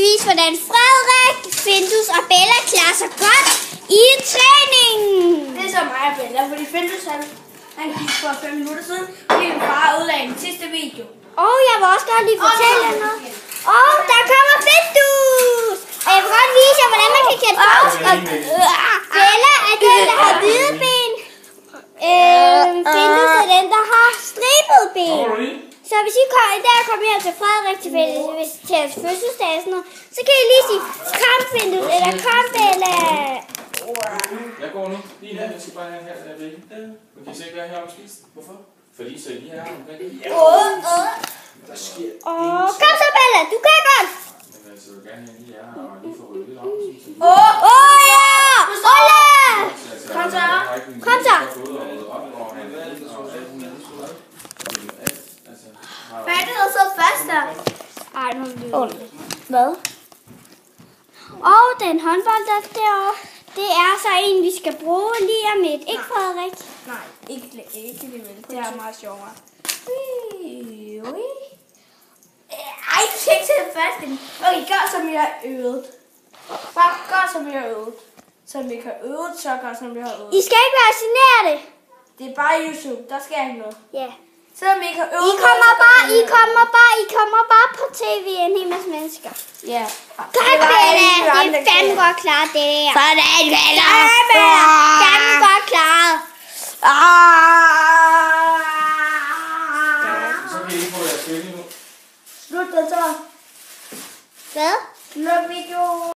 vise, hvordan Frederik, Findus og Bella klarer sig godt i træningen. Det er så mig og Bella, fordi Findus han gik for 5 minutter siden, fordi min far udlagde den sidste video. Og jeg vil også godt lige fortælle noget. Og der kommer Findus! Og jeg vil godt vise jer, hvordan man kan kende forskel. Bella er den, der har hvide ben. Findus er den, der har stribede ben. Så hvis I kommer her til Frederik til hans fødselsdag og sådan noget, så kan I lige sige, kom Findus, eller kom Bella. Jeg går nu. Lige her. Jeg skal bare have her, der er væk. Men kan I så ikke være her og spise? Hvorfor? Fordi så lige her omkring. Der sker Kom så Bella, du kan godt. Men altså, jeg vil gerne have lige her og lige få ryddet lidt op. Ja! Ola! Kom så. Kom så. Hvad er det, der sidder fast der? Ej, nu er det hvad? Og den håndbold, der derovre, det er så en, vi skal bruge lige om lidt. Ikke Frederik? Nej, ikke det vel. Det er meget sjovere. Ej, du skal ikke sætte fast i den. Okay, gør som jeg har øvet. Bare gør som jeg har øvet. Som vi har øvet, så gør som vi har øvet. I skal ikke være generte. Det er bare YouTube, der skal ikke noget. Ja. Selvom I ikke har øvet. I kommer bare på tv en hel masse mennesker. Ja. Godt, Bella. Det er fandme godt klaret, det der. Sådan, Bella. Fandme godt klaret. Så kan I få jeres spil nu. Slut det så. Hvad? Slut video.